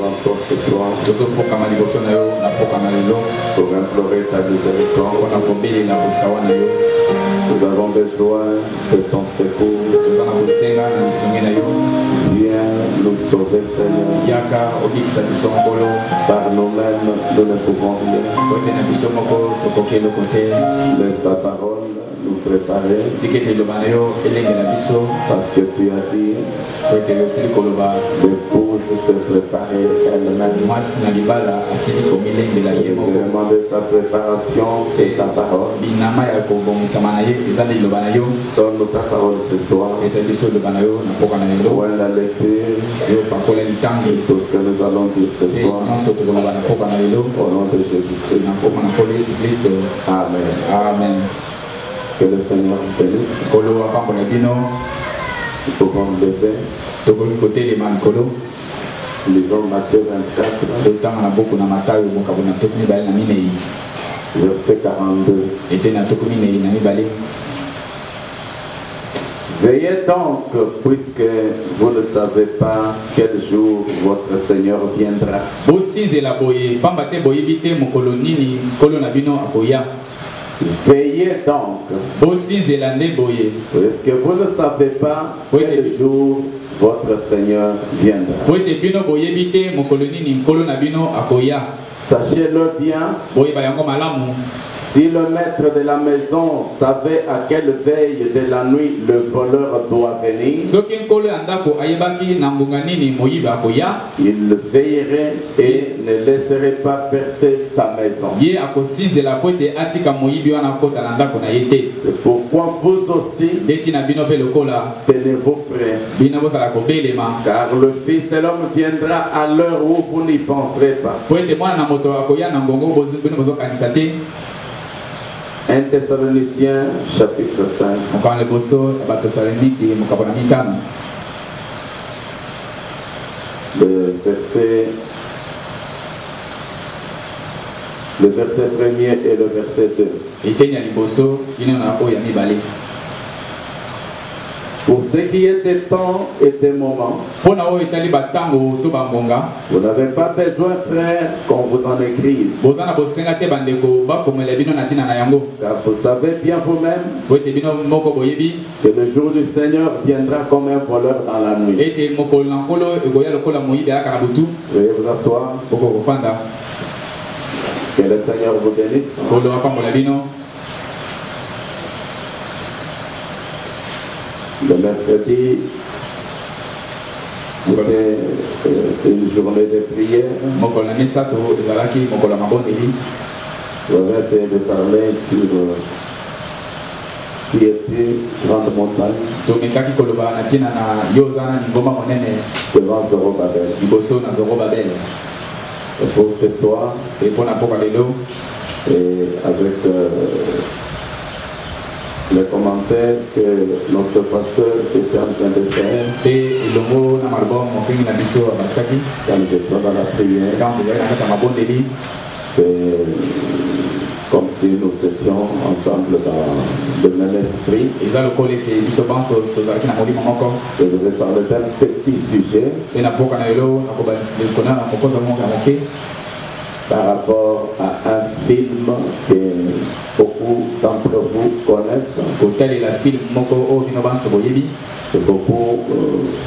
devant toi ce soir pour implorer ta miséricorde. Nous avons besoin de ton secours. Viens nous sauver, Seigneur. Par nous-mêmes, nous ne pouvons rien. Laisse ta parole nous préparer. Parce que tu as dit l'épouse se préparer elle-même. L'élément de sa préparation, c'est ta parole. Donne-nous ta parole ce soir. Pour la lecture, tout ce que nous allons dire ce soir. Au nom de Jésus-Christ. Amen. Amen. Que le Seigneur vous bénisse. Nous pouvons lever. Lisons Matthieu 24, verset 42. Veillez donc, puisque vous ne savez pas quel jour votre Seigneur viendra. Veillez donc, puisque vous ne savez pas quel jour votre Seigneur viendra. Sachez-le bien. Si le maître de la maison savait à quelle veille de la nuit le voleur doit venir, il veillerait et ne laisserait pas percer sa maison. C'est pourquoi vous aussi, tenez-vous prêts, car le Fils de l'homme viendra à l'heure où vous n'y penserez pas. 1 Thessaloniciens chapitre 5. Le verset 1er et le verset 2. Pour ce qui est des temps et des moments, vous n'avez pas besoin, frère, qu'on vous en écrive. Car vous savez bien vous-même que le jour du Seigneur viendra comme un voleur dans la nuit. Veuillez vous asseoir. Que le Seigneur vous bénisse. Le mercredi était une journée de prière. Je vais essayer de parler sur qui était grande montagne devant Zorobabel. Et pour ce soir, et avec les commentaires que notre pasteur était en train de faire quand nous étions dans la prière, c'est comme si nous étions ensemble dans le même esprit. Je vais parler d'un petit sujet par rapport à un film que beaucoup d'entre vous connaissent. Que beaucoup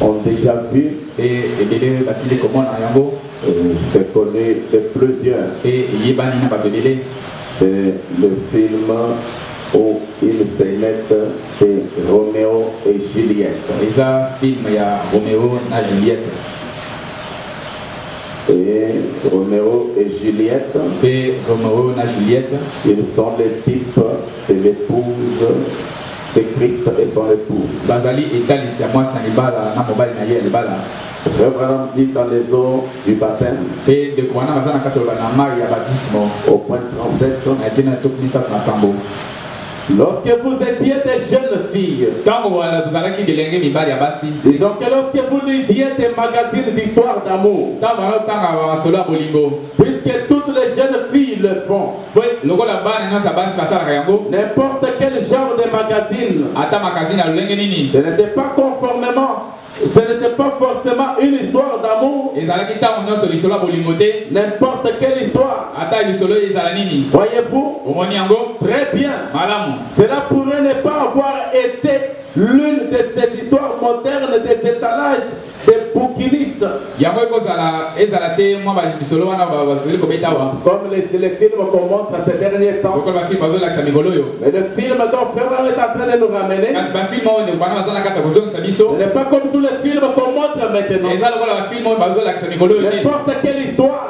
ont déjà vu. C'est connu de plusieurs. C'est le film où il s'élève de Roméo et Juliette. Et Roméo et Juliette, ils sont les types de l'épouse de Christ et son épouse. Frère Branham dit dans les eaux du baptême, au point 37, lorsque vous étiez des jeunes filles, disons que lorsque vous lisiez des magazines d'histoire d'amour, puisque toutes les jeunes filles le font, n'importe quel genre de magazine, ce n'était pas forcément une histoire d'amour, n'importe quelle histoire. Voyez-vous? Très bien. Cela pourrait ne pas avoir été l'une de ces histoires modernes des étalages des bouquinistes. Comme les films qu'on montre ces derniers temps. Mais le film dont Frère est en train de nous ramener, ce n'est pas comme tous les films qu'on montre maintenant. N'importe quelle histoire.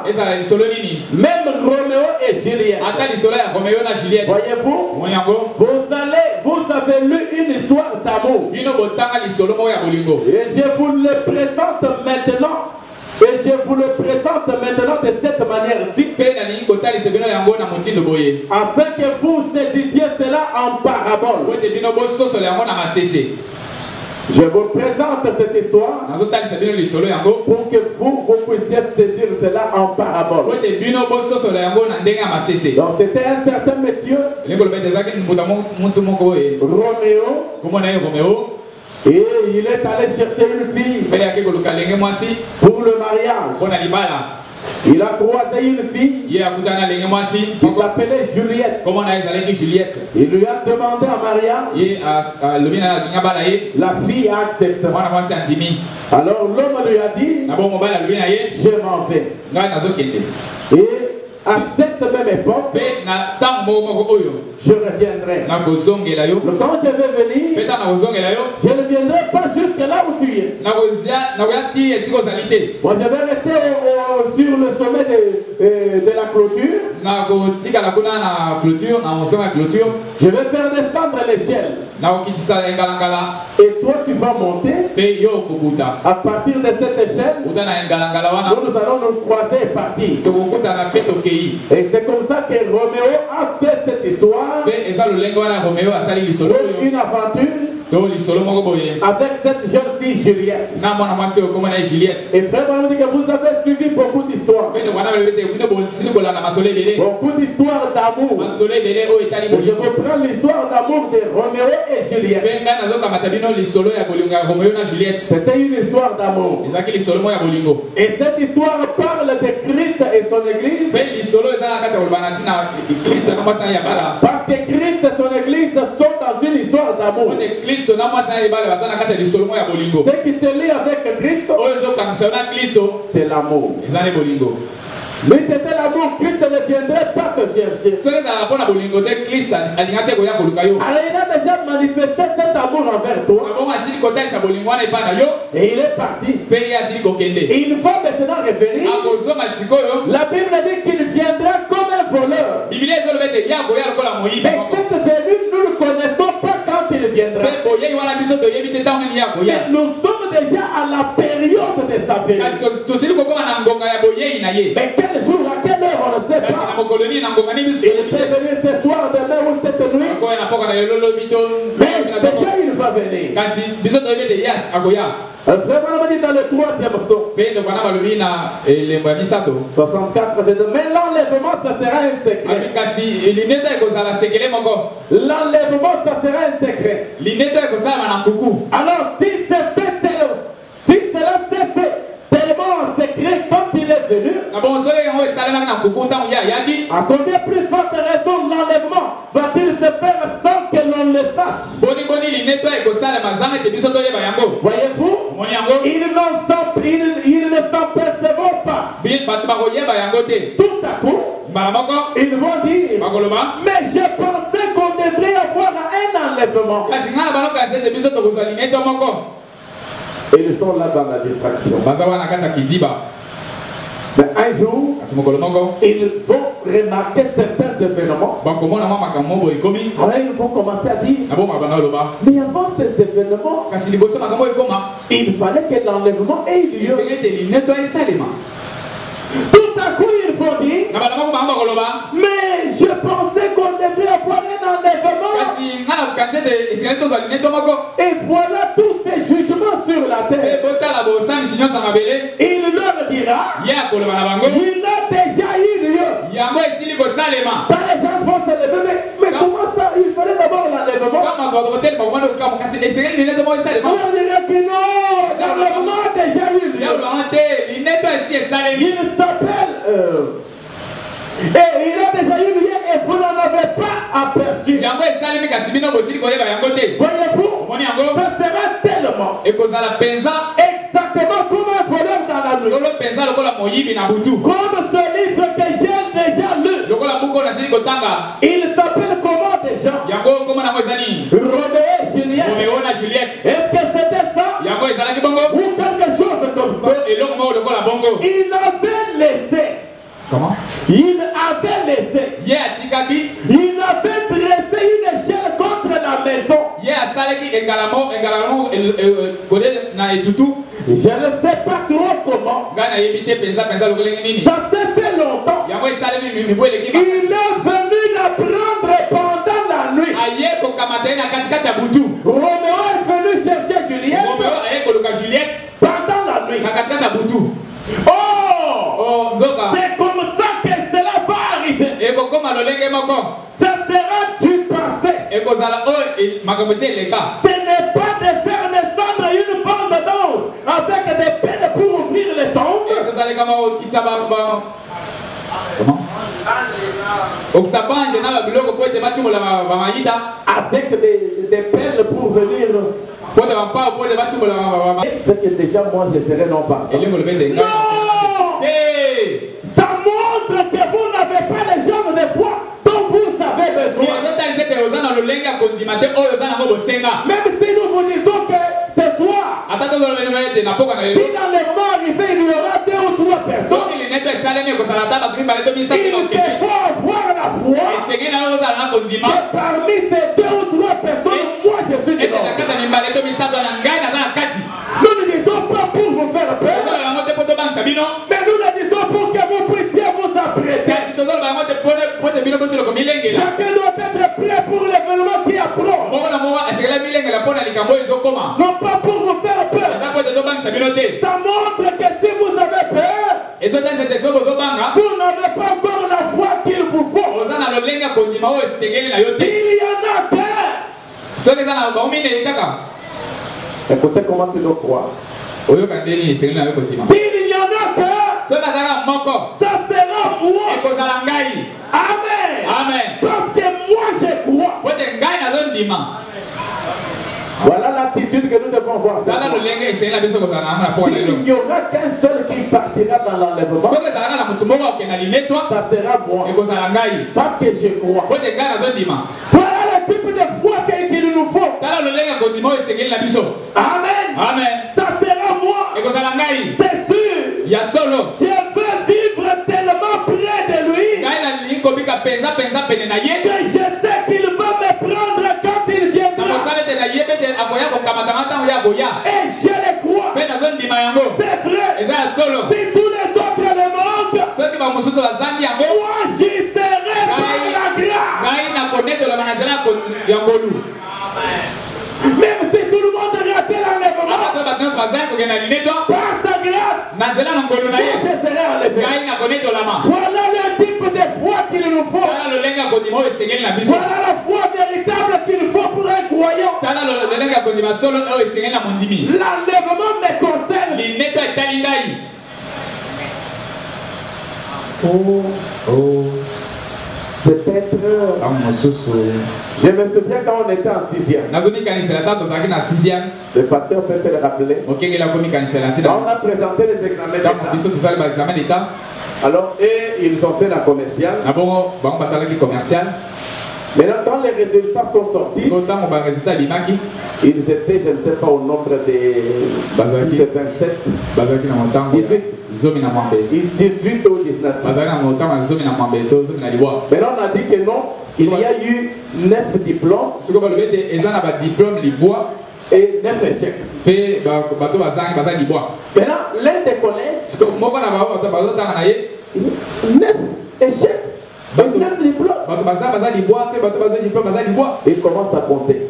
Même Roméo et Juliette. Voyez-vous? Vous avez lu une histoire d'amour. Et je vous le présente maintenant. Et je vous le présente maintenant de cette manière-ci. Afin que vous saisissiez cela en parabole. Je vous présente cette histoire pour que vous puissiez saisir cela en parabole. Donc c'était un certain monsieur, Roméo, et il est allé chercher une fille pour le mariage. Il a croisé une fille qui s'appelait Juliette. Il lui a demandé en mariage. La fille a accepté. Alors l'homme lui a dit, je m'en vais. Et à cette même époque, je reviendrai. Le temps je vais venir, je ne viendrai pas jusque là où tu es. Moi je vais rester sur le sommet de la clôture. Je vais faire descendre l'échelle. Et toi tu vas monter. À partir de cette échelle, nous allons nous croiser et partir. Et c'est comme ça que Roméo a fait cette histoire. Une aventure avec cette jeune fille Juliette. Et frère, on dit que vous avez suivi beaucoup d'histoires. Beaucoup d'histoires d'amour. Je reprends l'histoire d'amour de Roméo et Juliette. C'était une histoire d'amour. Et cette histoire parle de Christ et son église. Parce que Christ et son église sont dans une histoire d'amour. Ce qui te lie avec Christ, c'est l'amour. Mais c'était l'amour, Christ ne viendrait pas te chercher. Alors il a déjà manifesté cet amour envers toi. Et il est parti. Et il va maintenant revenir. La Bible dit qu'il viendra comme un voleur. Mais cette venue, nous ne connaissons pas quand il viendra. Nous sommes déjà à la période de sa venue. Mais quel jour, à quelle heure, on ne sait pas. Il peut venir ce soir, demain ou cette nuit. Mais déjà il va venir. Vraiment dit dans le 3e psaume 64, je dis, mais l'enlèvement ça sera un secret. L'enlèvement ça sera un secret. Alors si cela s'est fait tellement en secret quand il est venu, à combien plus forte raison l'enlèvement va-t-il se faire sans que l'on le sache? Voyez-vous, ils ne s'en percevront pas. Tout à coup, ils vont dire, mais je pensais qu'on devrait avoir un enlèvement. Et ils sont là dans la distraction. Mais un jour, ils vont remarquer certains événements. Alors ils vont commencer à dire, mais avant ces événements, il fallait que l'enlèvement ait lieu. Tout à coup, ils vont dire, mais je pensais qu'on devrait avoir un enlèvement. Et voilà tous ces jugements sur la terre. Il leur dira, il a déjà eu lieu. Par les gens vont se lever, mais comment ça? Il fallait d'abord l'enlèvement. On dirait que non, l'enlèvement a déjà eu lieu. Il s'appelle... et il a déjà eu lieu et vous n'en avez pas aperçu. Voyez-vous, ça sera tellement exactement comme un voleur dans la nuit. Comme ce livre que j'ai déjà lu. Il s'appelle comment déjà? Roméo et Juliette. Est-ce que c'était ça? Ou quelque chose comme ça? Il avait laissé. Comment? Il avait laissé. Il avait dressé une échelle contre la maison. Je ne sais pas trop comment. Ça s'est fait longtemps. Il est venu la prendre pendant la nuit. Roméo est venu chercher Juliette pendant la nuit. Oh, c'est comme ça que cela va arriver. Ça sera du passé. Ce n'est pas de faire descendre une bande d'anges avec des peines pour ouvrir les tombes. Comment? Avec des peines pour venir. C'est que déjà moi je serai non pas. Non! Ça montre que vous n'avez pas les jambes de poids dont vous avez besoin. Même si nous vous disons que c'est toi. Si l'enlèvement arrivé, il y aura 2 ou 3 personnes. Il te faut avoir la foi. Et parmi ces 2 ou 3 personnes, moi je suis dedans. Nous ne disons pas pour vous faire peur. Mais nous le disons pour que vous puissiez vous apprêter. Chacun doit être prêt pour l'événement qui approche. Non pas pour vous faire peur. Ça montre que si vous avez peur, vous n'avez pas encore la foi qu'il vous faut. S'il y en a peur, écoutez comment tu dois croire. S'il y en a peur, ça sera moi. Amen. Parce que moi je crois. Voilà l'attitude que nous devons voir. Il n'y aura qu'un seul qui partira dans l'enlèvement. Ça sera moi. Parce que je crois. Voilà le type de foi qu'il nous faut. Amen. Ça sera moi. C'est sûr. Je veux vivre tellement près de lui que je sais qu'il va me prendre quand il viendra. Et je le crois. C'est vrai. Si tous les autres le mangent, moi j'y serai par la grâce. Même si tout le monde ratait l'enlèvement, par sa grâce, je serai enlevé. Voilà le type de foi qu'il nous faut. Voilà la foi véritable qu'il faut pour un croyant. L'enlèvement me concerne. Peut-être. Je me souviens quand on était en 6e. Le pasteur peut se le rappeler. Quand on a présenté les examens d'État. Alors, et ils ont fait la commerciale. Maintenant, quand les résultats sont sortis, ils étaient, je ne sais pas, au nombre de 27, 18 ou 19. Maintenant, on a dit que non, il y a eu 9 diplômes et 9 échecs. Maintenant, l'un des collèges, 9 échecs. 9 diplômes. Il commence à compter.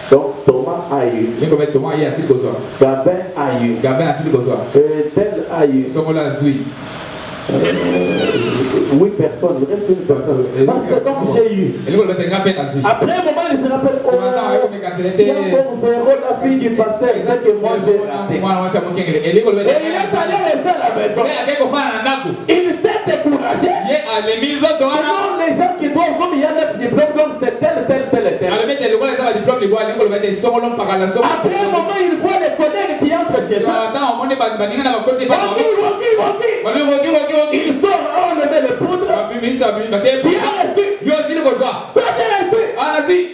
Donc Thomas a eu. Gabin a eu. Tel a eu. Oui, personne, il reste une personne. Parce que comme j'ai eu. Après un moment, il se rappelle. Oh, il y a encore Véro, la fille du pasteur, c'est que moi j'ai raté. Et il est allé rester à la maison. Il s'est découragé. Sinon, les gens qui doivent, comme il y a 9 diplômes, donc c'est tel. Après un moment, il voit les collègues qui entrent chez eux. Il sort à enlever le poudre. Qui a reçu.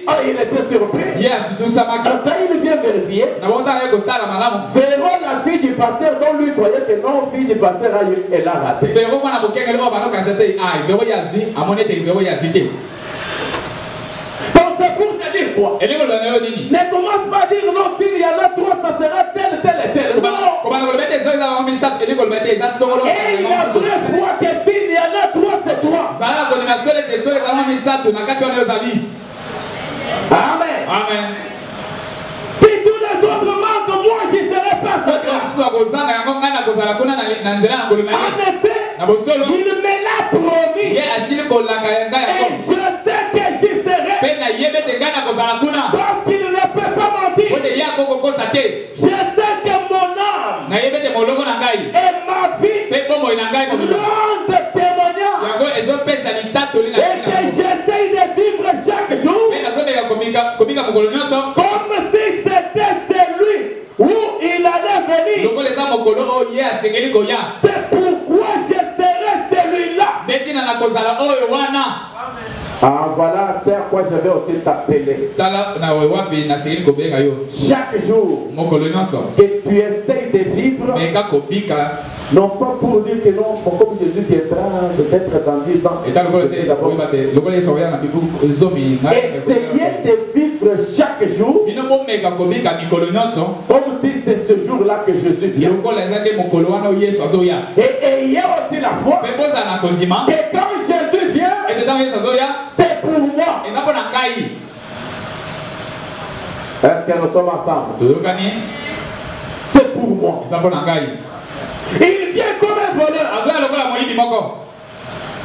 Ah, il était surpris. Quand il vient vérifier, Véro, la fille du pasteur, dont lui croyait que non, fille du pasteur, elle a raté. Donc c'est pour te dire quoi? Ne commence pas à dire non, s'il y en a 3, ça sera tel. Non. Et il a vraie foi que s'il y en a 3, c'est toi. Amen. Si tous les autres manquent, moi je ne serai pas chacun. En effet, il me l'a promis. Et je sais que j'y serai. Parce qu'il ne peut pas mentir. Je sais que mon âme et ma vie rendent témoignage. Et que j'essaye de vivre chaque jour comme si c'était celui où il allait venir. C'est pourquoi je serai celui-là. Ah, voilà, c'est à quoi je vais aussi t'appeler. Chaque jour que tu essayes de vivre, non pas pour dire que non, comme Jésus viendra peut-être dans 10 ans. Essayez de vivre chaque jour comme si c'est ce jour-là que Jésus vient. Et ayez aussi la foi que quand Jésus vient, c'est pour moi. Est-ce que nous sommes ensemble? C'est pour moi. Il vient comme un voleur.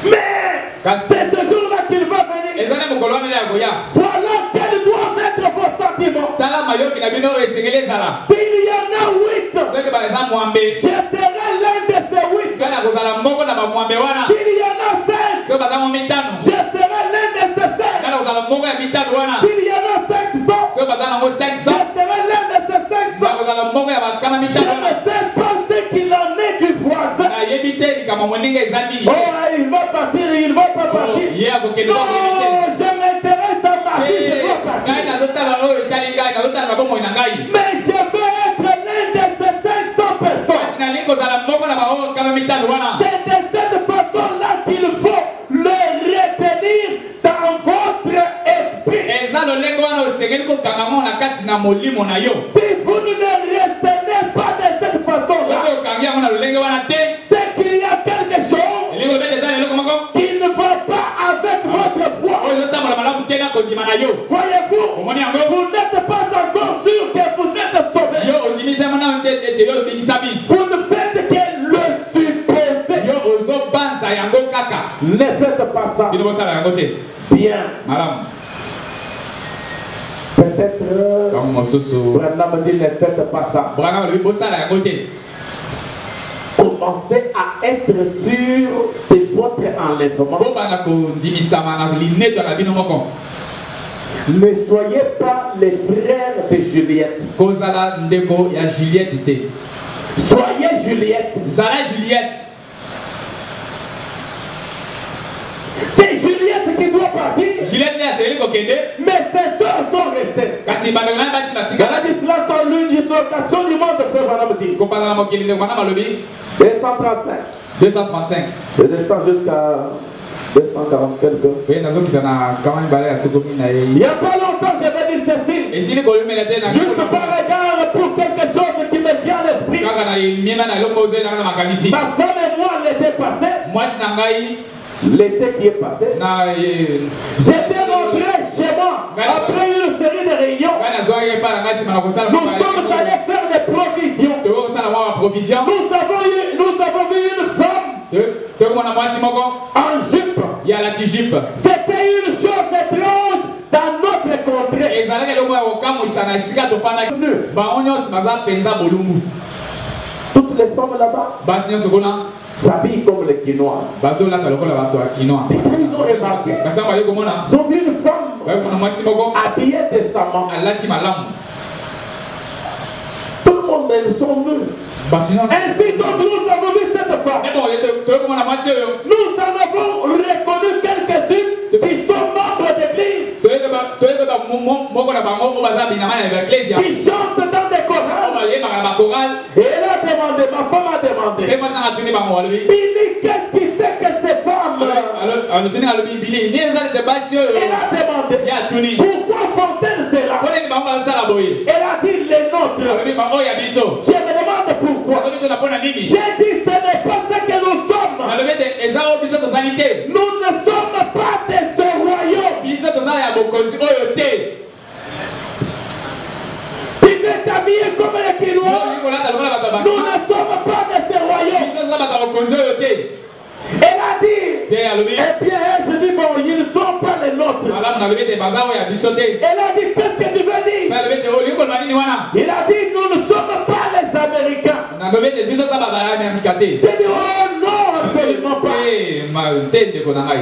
Mais c'est ce jour-là qu'il va venir. Voilà quels doivent être vos sentiments. S'il y en a 8, je serai l'un de ces 8. S'il y en a 5, je serai l'un de ces 5. S'il y en a 500, je serai l'un de ces 500. Je ne sais pas ce qu'il en est du voisin. Oh, il va partir, il va pas partir. Non, je m'intéresse à ma vie, je dois partir. Mais je veux être l'un de ces 500 personnes. C'est de cette façon-là qu'il faut le retenir dans votre esprit. Si vous ne retenez pas de cette façon-là, c'est qu'il y a quelque chose qui ne va pas avec votre foi. Voyez-vous, vous n'êtes pas encore sûr que vous êtes sauvé. Vous ne faites que le supposer. Ne faites pas ça. Bien. Peut-être Branham dit ne faites pas ça. Commencez à être sûr de votre enlèvement. Ne soyez pas les frères de Juliette. Soyez Juliette. C'est Juliette qui doit partir. Mais ses soeurs sont restées. Elle a dit cela quand l'une des occasions du monde, frère Branham dit. 235. Je descends jusqu'à 240 quelques. Il n'y a pas longtemps, je vais dire ceci. Juste par regard pour quelque chose qui me vient à l'esprit. Ma femme et moi, l'été passé. L'été qui est passé, j'étais rentré chez moi après une série de réunions. Nous sommes allés faire des provisions. Nous avons vu une femme en jupe. C'était une chose étrange dans notre contrée. Toutes les femmes là-bas s'habillent comme les Quinoises. Et quand ils ont remarqué, ils ont vu une femme habillée décemment. Tout le monde est son mur. Ainsi donc nous avons vu cette femme. Nous en avons reconnu quelques-unes qui sont membres d'église. Qui chantent dans des chorales. Et elle a demandé, ma femme a demandé, Billy, qu'est-ce qui fait que ces femmes? Elle a demandé, pourquoi font-elles cela? Elle a dit, les nôtres. Je me demande pourquoi. J'ai dit, ce n'est pas ce que nous sommes. Nous ne sommes pas de ce royaume. Tu veux t'habiller comme les Quinois. Nous ne sommes pas de ce royaume. Elle a dit, et bien elle se dit, bon, ils ne sont pas les nôtres. Elle a dit, qu'est-ce que tu veux dire? Il a dit, nous ne sommes pas les Américains. J'ai dit, oh non, absolument pas.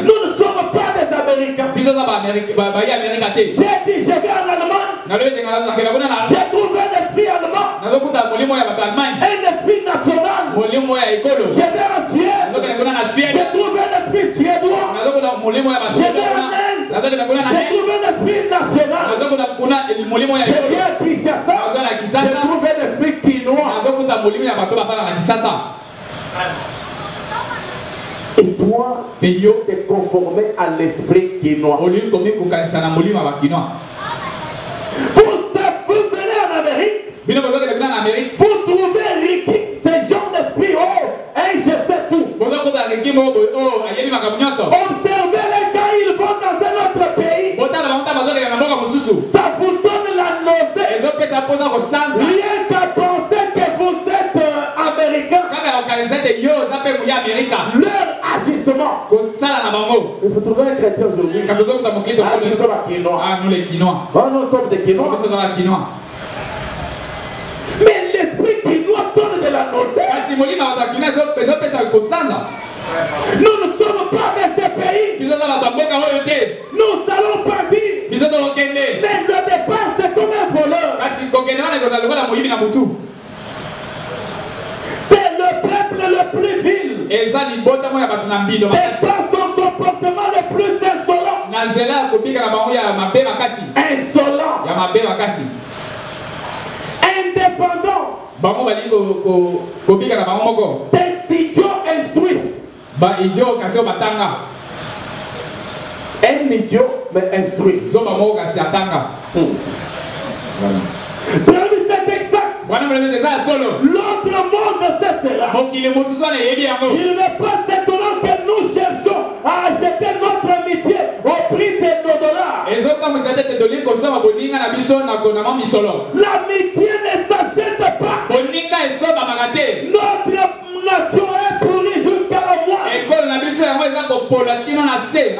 Nous ne sommes pas des Américains. J'ai dit, je vais en Allemagne. J'ai trouvé un esprit allemand. Un esprit national. Je vais en Suède. J'ai trouvé un esprit suédois. Je vais en Inde. J'ai trouvé un esprit national. Je viens à Kinshasa. J'ai trouvé un esprit quinois. Et toi, te conformer à l'esprit quinois. Vous venez en Amérique. Vous trouvez Ricky, ce genre d'esprit. Oh, hey, je sais tout. Observez les gars, ils vont dans un autre pays. Ça vous donne la nausée. Rien qu'à penser que vous êtes américain. Leur agissement. Il faut trouver un chrétien aujourd'hui. Nous les Quinois. Nous sommes des Quinois. Mais l'esprit quinois donne de la nausée. Nous ne sommes pas de ce pays. Nous allons partir. Mais le départ, c'est comme un voleur. C'est le peuple le plus vil. Et par son comportement le plus insolent. Indépendant. Des idiots instruits. Un idiot mais instruit. Parmi cet exact. L'autre monde cessera. Il n'est pas étonnant que nous cherchons à acheter notre amitié au prix de nos dollars. L'amitié ne s'achète pas. Notre nation est pourrie jusqu'à la moelle.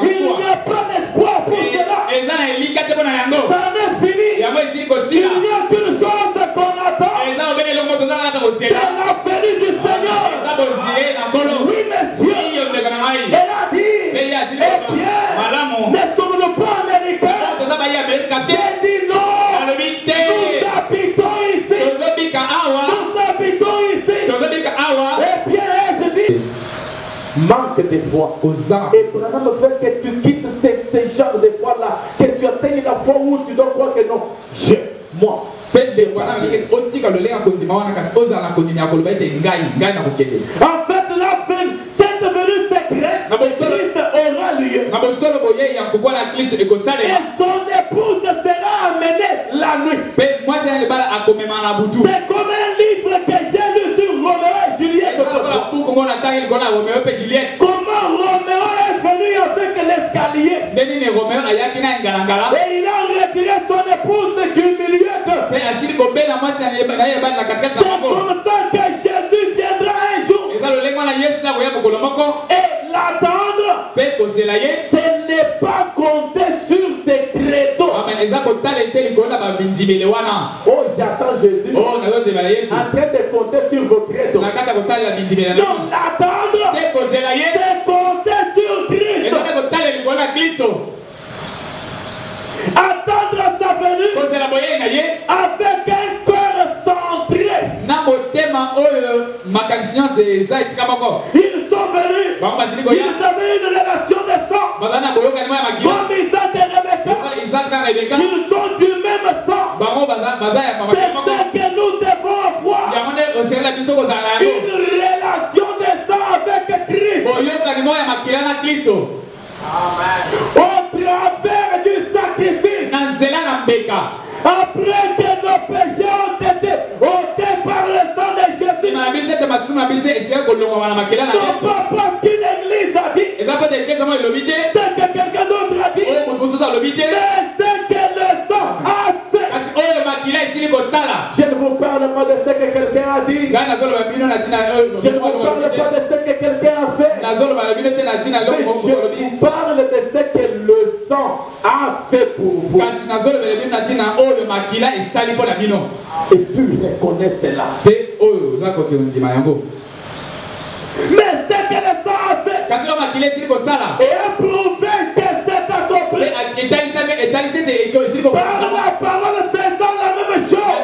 Il n'y a pas d'espoir pour cela. Ça en est fini. Il n'y a qu'une chose qu'on attend. C'est la venue du Seigneur. Oui, monsieur. Elle a dit, eh bien, ne sommes-nous pas américains? J'ai dit non. Nous habitons ici. Eh bien, je dis, manque de foi. Et vraiment me fait que tu quittes ce genre de foi-là, que tu atteignes la foi où tu dois croire que non. Moi. En fait, la fin, cette venue secrète, Christ aura lieu. Et son épouse sera amenée la nuit. C'est comme un livre que j'ai lu sur Roméo et Juliette. Comment Roméo est venu avec l'escalier. Et il a retiré son épouse du milieu. C'est comme ça que Jésus viendra un jour. Et l'attendre, ce n'est pas compter sur ses créneaux. Oh, j'attends Jésus en train de compter sur vos créneaux. Non, l'attendre, c'est compter sur Christ. Attendre sa venue avec un cœur centré. Ils sont venus. Ils avaient une relation de sang. Comme Isaac et Rebecca. Ils sont du même sang. C'est ce que nous devons avoir. Une relation de sang avec Christ. Au travers du sacrifice. Après que nos péchés ont été ôtés par le sang de Jésus. Non pas parce qu'une église a dit, c'est que quelqu'un d'autre a dit, mais c'est que le sang a fait. Je ne vous parle pas de ce que quelqu'un a dit. Je ne vous parle pas de ce que quelqu'un a fait. Mais je vous parle de ce que le sang a fait pour vous. Et tu reconnais cela. Mais ce que le sang a fait et a prouvé que c'est accompli par la parole faisant la même chose,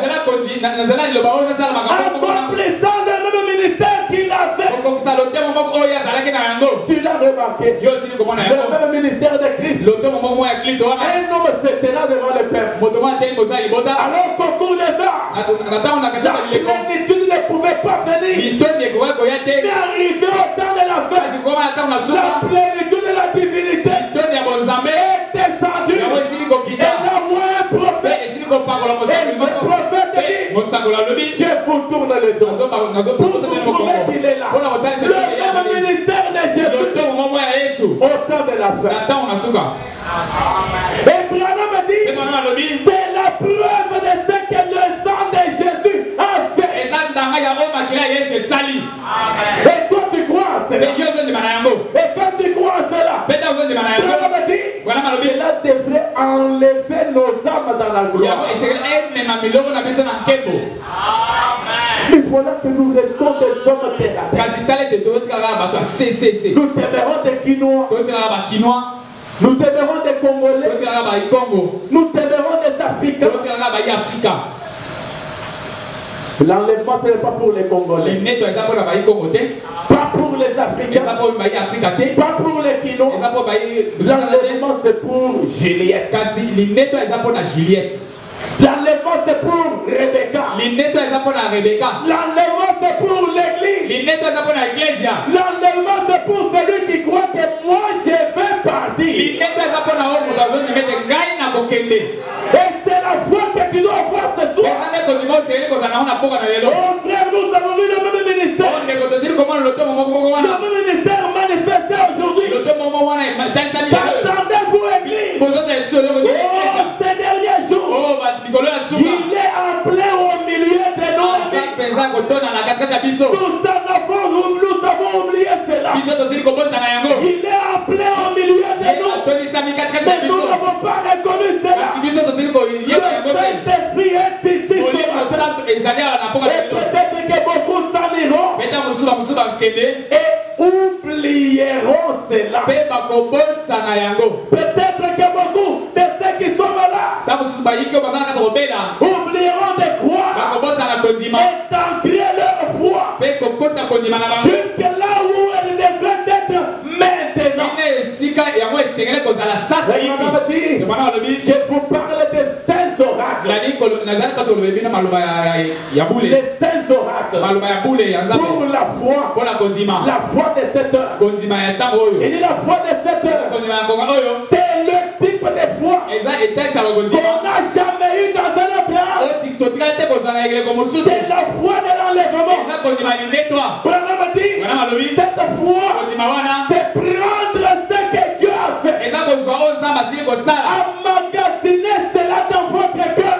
accomplissant le même ministère qu'il a fait. Tu l'as remarqué, le même ministère de Christ. Un homme se tenant devant le peuple. Alors qu'au cours des heures, la plénitude ne pouvait pas venir. Mais arrivé au temps de la fête, la plénitude de la divinité est descendue. Et la voix prophète. Et le prophète dit, je vous tourne le dos pour vous prouver qu'il est là. Le même ministère de Jésus au temps de la fête. Et Branham dit, c'est la preuve de ce que le sang de Jésus a fait. Et toi tu crois à cela. Et quand tu crois à cela, Branham dit, cela devrait enlever nos âmes dans la gloire. Il faudra que nous restons des hommes terre à terre. Nous t'aimerons des Quinois. Nous t'aimerons des Congolais. Nous t'aimerons des Africains. L'enlèvement, ce n'est pas pour les Congolais. Pas pour les Africains. Pas pour les Quinois. L'enlèvement, c'est pour Juliette. L'enlèvement, c'est pour Rebecca. L'enlèvement, c'est pour l'église. L'enlèvement, c'est pour celui qui croit que moi je vais partir. Et c'est la foi que tu dois avoir ce soir. Oh frère, nous avons vu le même ministère. Le même ministère manifesté aujourd'hui. Attendez-vous, église. Oh, ces derniers jours, il est appelé au milieu de nos vies. Nous avons oublié cela. Il est appelé au milieu de nous. Mais nous n'avons pas reconnu cela. Le Saint-Esprit est ici. Et peut-être que beaucoup s'en iront et oublieront cela. Peut-être que beaucoup de ceux qui sont là oublieront de croire et d'ancrer leur foi jusque là où elle devrait être maintenant. Je vous parle des saints oracles. Les saints oracles pour la foi. La foi de cette heure. Il dit la foi de cette heure. C'est le type de foi qu'on n'a jamais eu dans un autre âge. C'est la foi de l'enlèvement. Branham dit, cette foi, c'est prendre ce que Dieu a fait, emmagasiner cela dans votre cœur.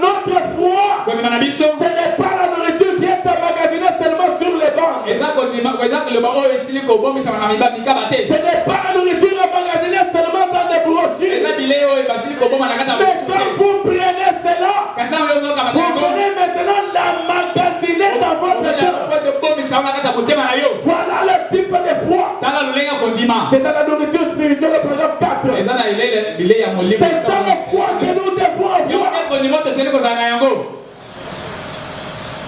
Notre foi, ce n'est pas la nourriture qui est emmagasinée seulement sur les bancs. pas la nourriture emmagasinée seulement dans des brochures. Mais quand vous prenez cela, vous venez maintenant l'emmagasiner dans votre cœur. Voilà le type de foi. C'est dans la nourriture spirituelle, le paragraphe 4. C'est ça la foi que nous devons avoir.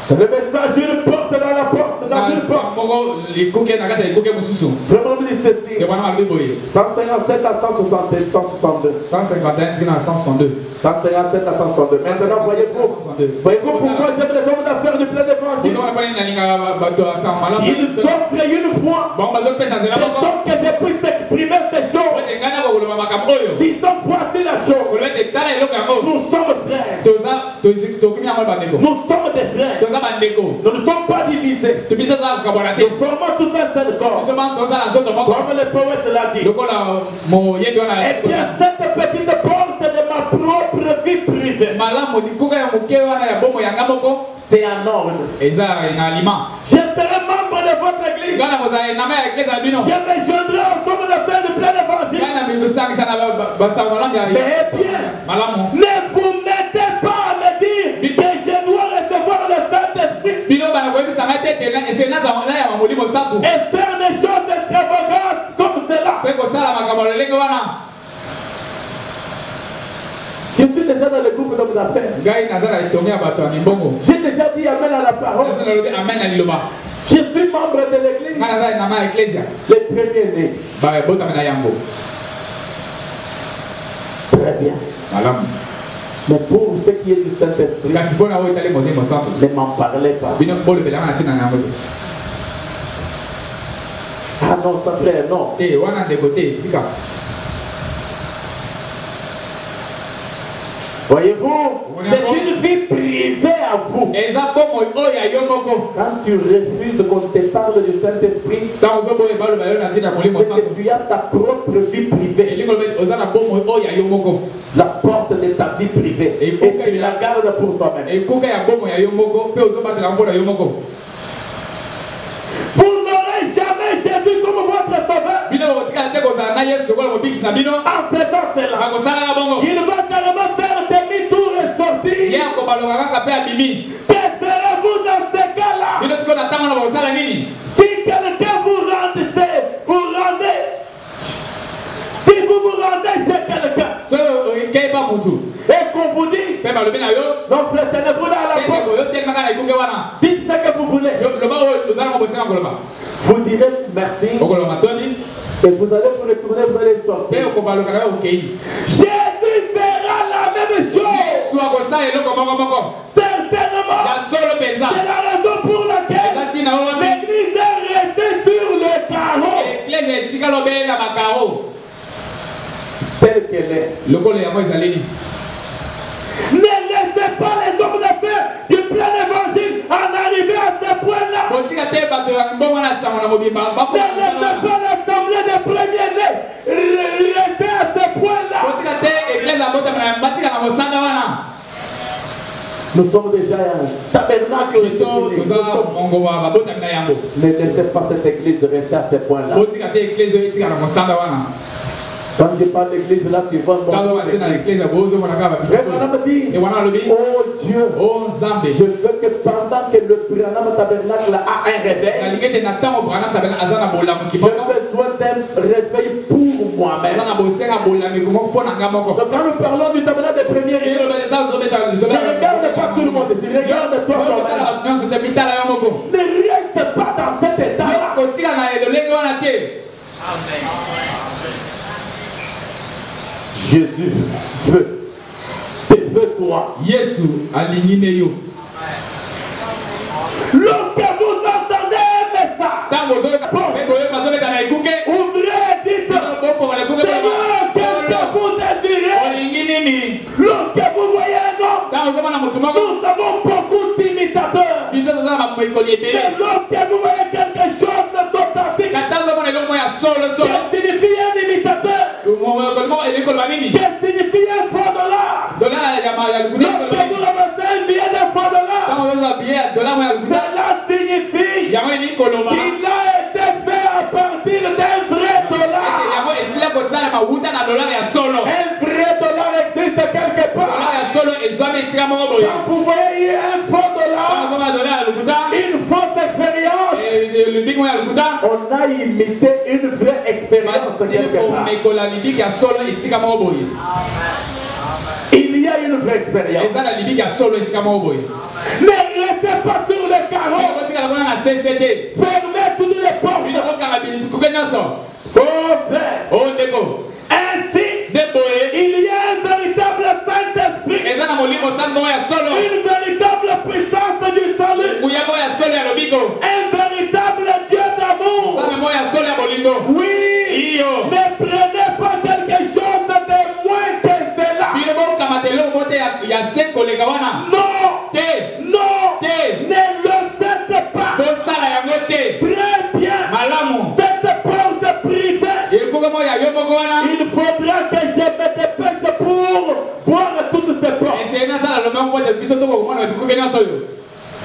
Le message, il porte dans la porte, dans une porte. Vraiment, dit ceci. 157 à 162. 151 à 162. 157 à 162. Maintenant, voyez-vous pourquoi j'aime les hommes d'affaires du plein d'évangile. Ils offrent une foi. De sorte que je puisse exprimer ces choses. Disons, voici la chose. Nous sommes frères. Nous sommes des frères. Nous ne sommes pas divisés. Nous formons tous un seul corps. Comme le poète l'a dit. Et bien, cette petite porte de ma propre vie privée, c'est un ordre. Je serai membre de votre église. Je me joindrai ensemble de faire du plein évangile. Mais bien, ne vous mettez pas à me dire que je dois recevoir le Saint-Esprit et faire des choses extravagantes comme cela. Je suis déjà dans le groupe d'hommes d'affaires. J'ai déjà dit amen à la parole. Je suis membre de l'église. Les premiers-nés. Très bien. Mais pour ce qui est du Saint-Esprit, ne m'en parlez pas. Ah non, ça frère, non. Voyez-vous, c'est une vie privée à vous. Quand tu refuses qu'on te parle du Saint-Esprit, c'est que tu as ta propre vie privée. La porte de ta vie privée. Et tu la gardes pour toi-même. Vous n'aurez jamais Jésus comme votre sauveur. En faisant cela, il va carrément faire demi-tour et sortir. Que ferez-vous dans ce cas-là? Si quelqu'un vous rendez, si vous vous rendez chez quelqu'un et qu'on vous dise, non frère, tenez-vous là à la porte, dites ce que vous voulez. Vous direz merci et vous allez vous retourner, vous allez sortir. Jésus fera la même chose. Certainement, c'est la raison pour laquelle l'église est restée sur le carreau telle qu'elle est. Ne laissez pas les hommes d'affaires du plein évangile en arriver à ce point-là. Ne laissez pas l'assemblée des premiers-nés rester à ce point-là. Nous sommes déjà un tabernacle. Ne laissez pas cette église rester à ce point-là. Quand je parle d'église là, tu vois mon l'église. Oh Dieu, je veux que pendant que le Branham Tabernacle a un réveil, j'ai besoin d'un réveil pour moi-même. Donc quand nous parlons du tabernacle des premiers rites, ne regarde pas tout le monde ici, regarde toi toi-même. Ne reste pas dans cet état-là. Jésus veut, te veut toi. Lorsque vous entendez un message, ouvrez et dites, Seigneur, qu'est-ce que vous désirez? Lorsque vous voyez un homme, nous avons beaucoup d'imitateurs. Mais lorsque vous voyez quelque chose d'authentique, que signifie un imitateur? Qu'est-ce que signifie un faux dollar? Lorsque vous ramassez un billet de faux dollar, cela signifie qu'il a été fait à part vrai dollar existe quelque part. Quand vous voyez un faux dollar, une fausse expérience, on a imité une vraie expérience quelque part. Il y a une vraie expérience. Ne restez pas sur le carreau. Fermez toutes les portes. Ainsi, il y a un véritable Saint-Esprit, une véritable puissance du salut, un véritable Dieu d'amour. Oui, ne prenez pas quelque chose de moins que cela. Non, non, ne le faites pas. Très bien. Cette porte privée, il faudra que je me dépêche pour voir toutes ces portes.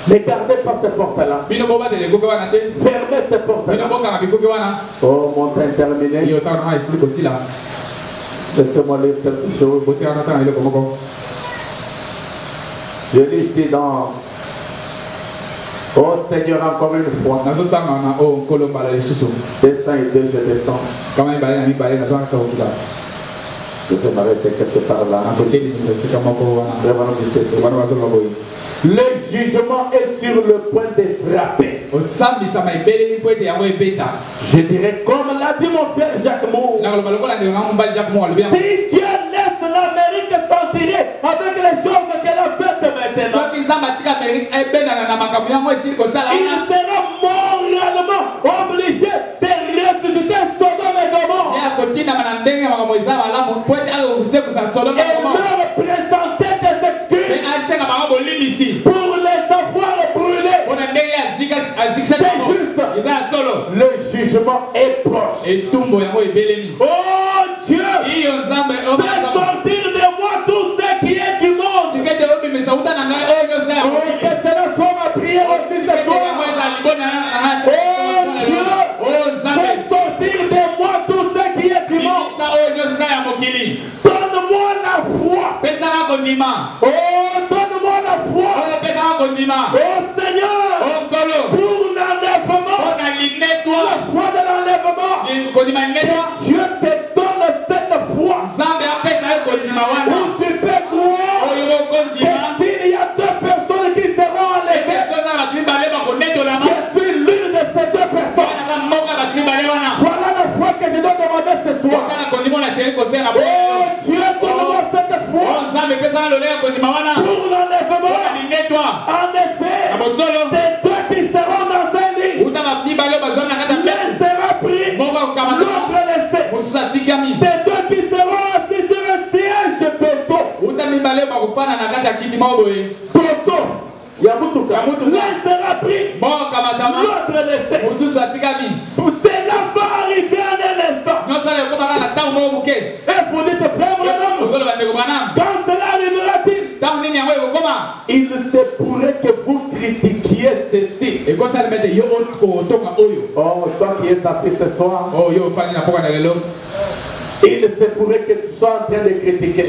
Ne gardez pas ces portes-là. Fermez ces portes-là. Oh, mon temps est terminé. Laissez-moi lire quelque chose. Je lis ici dans... Oh Seigneur, encore une fois. Descends et deux, je descends. Je vais m'arrêter quelque part là. Le jugement est sur le point de frapper. Je dirais comme l'a dit mon frère Jacques Moore. Si Dieu laisse l'Amérique s'en tirer avec les choses qu'elle a faites maintenant, il sera moralement obligé de ressusciter Sodome et Gomorrhe et leur présenter des excuses pour les avoir brûlés. C'est juste. Le jugement est proche. Oh Dieu, fais sortir de moi tout ce qui est du monde. Oh, que cela soit ma prière aussi ce soir. Oh Dieu, fais sortir de moi tout ce qui est du monde. Donne-moi la foi. Oh, donne-moi la foi. Oh Seigneur, pour l'enlèvement, la foi de l'enlèvement, Dieu te donne cette foi. Où tu peux croire qu'il y a deux personnes qui seront enlevées. Je suis l'une de ces deux personnes. Voilà la foi que je dois demander ce soir. Oh Dieu, donne-moi cette foi pour l'enlèvement. En effet, c'est toi qui seront dans un lit. L'un sera pris, l'autre laissé. C'est toi qui seront assis sur un siège poteau. Poteau. L'un sera pris, l'autre laissé. Cela va arriver en un instant. Et vous dites, frère Branham, quand cela arrivera-t-il? Il se pourrait que vous critiquiez ceci. Oh, toi qui es assis ce soir, il se pourrait que tu sois en train de critiquer.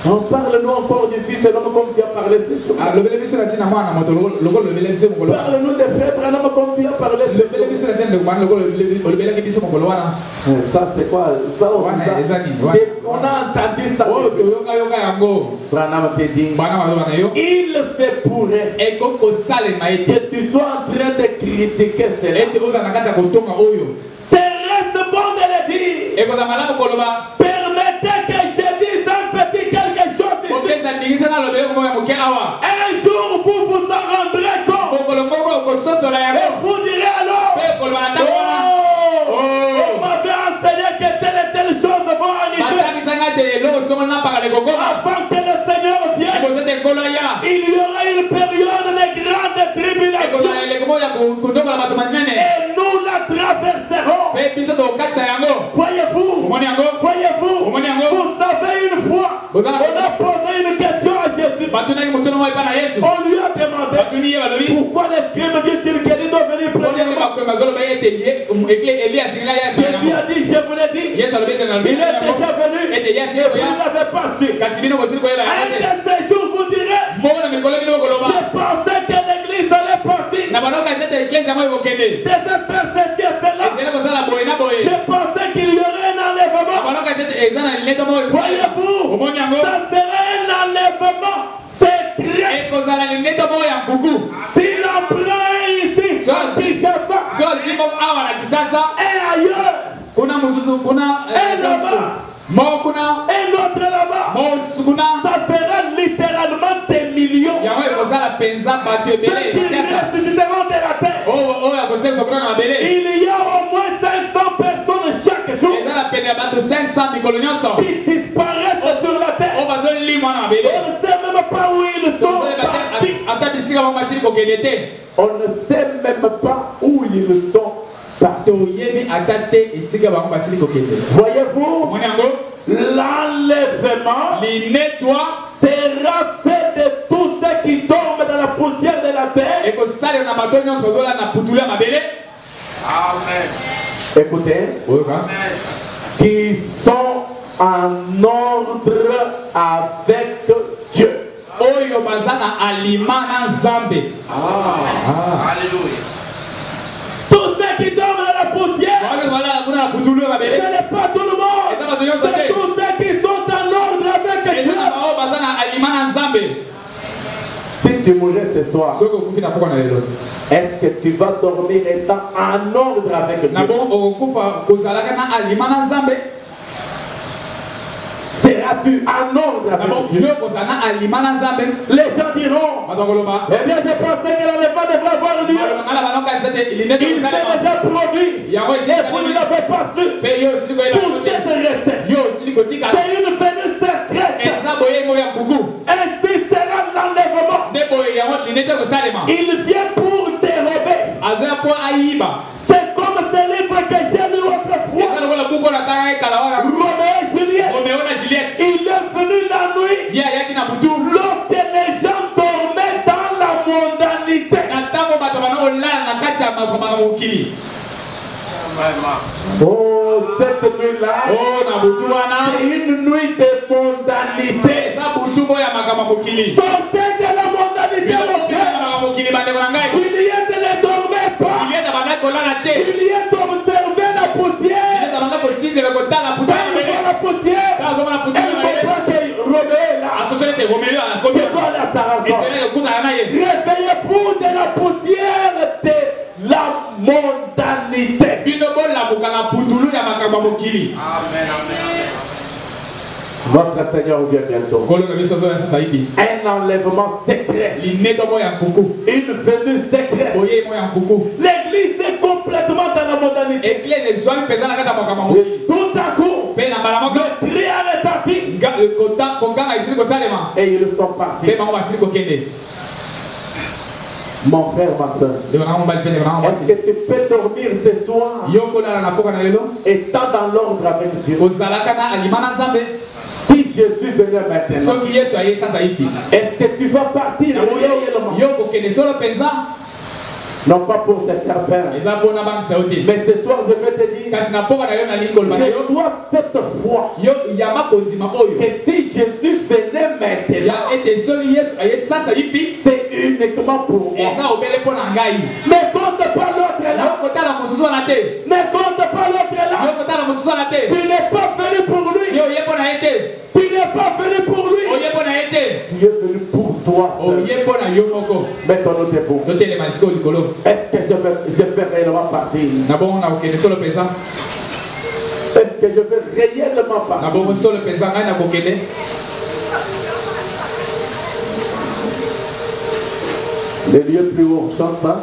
On parle-nous encore du Fils et l'homme comme tu as parlé ces choses. Parle-nous des frères Branham comme tu as parlé ces choses. Ça c'est quoi? Ça on a entendu ça. Branham te dit, il se pourrait que tu sois en train de critiquer cela. C'est reste bon de le dire. Permettez que je dise un petit quelque chose ici. Un jour vous vous en rendrez compte. Et vous direz alors, on m'avait enseigné que telle et telle chose vont arriver. Avant que le Seigneur vienne, il y aura une période de grande tribulation. Et nous la traverserons. Voyez-vous, vous savez une fois, on a posé une question à Jésus. On lui a demandé pourquoi les scribes disent-ils qu'il doit venir premièrement. a dit, je vous l'ai dit. Il est déjà venu. Et vous n'avez pas su. Un de ces jours, vous direz, je pensais que l'église allait partir. Devait faire ceci et cela. Je pensais qu'il y aurait un enlèvement. Voyez-vous, ça serait un enlèvement secret. Si l'empereur est ici, et ailleurs, et là-bas, un autre là-bas, ça fera littéralement des millions. Ceux qui ressusciteront de la terre. Il y a au moins 500 personnes chaque jour qui disparaissent sur la terre. On ne sait même pas où ils sont partis. On ne sait même pas où ils sont partis. Voyez-vous, l'enlèvement sera fait de tous ceux qui tombent dans la poussière de la terre. Amen. Écoutez, qui sont en ordre avec Dieu. Alléluia. Tous ceux qui tombent dans la poussière, ce n'est pas tout le monde. C'est tous ceux qui sont en ordre avec Dieu. Si tu mourais ce soir, est-ce que tu vas dormir étant en ordre avec Dieu? Seras-tu en ordre avec Dieu? Les gens diront, eh bien je pensais que l'enlèvement devrait avoir lieu. Il s'est déjà produit. Et vous ne l'avez pas su. Tout est resté. C'est une venue secrète. Ainsi sera l'enlèvement. Il vient pour dérober. C'est comme ce livre que j'ai lu autrefois. Roméo et Juliette. Il est venu la nuit lorsque les gens dormaient dans la mondanité. Oh, cette nuit-là, c'est une nuit de mondanité. Sortez de la mondanité, mon frère. Juliette ne dormait pas. Juliette observait la poussière. La poussière. Elle comprend que Roméo est là. Je dois la s'arranger. Réveillez-vous de la poussière de la mondanité. Amen. Notre Seigneur vient bientôt. Un enlèvement secret. Une venue secrète. L'église est complètement dans la mondanité. Tout à coup, le cri a retenti. Et ils sont partis. Mon frère, ma soeur, est-ce que tu peux dormir ce soir étant dans l'ordre avec Dieu? Si Jésus venait maintenant, est-ce que tu vas partir réellement? Non pas pour te faire peur, mais ce soir je vais te dire, reçois cette foi que si Jésus venait maintenant, c'est uniquement pour moi. Ne compte pas l'autre là. Ne compte pas l'autre là. Tu n'es pas venu pour lui. Tu n'es pas venu pour lui. Tu es venu pour toi seul. Mettons-nous debout. Est-ce que je vais réellement partir? Est-ce que je vais réellement partir? Les lieux plus hauts, chante ça.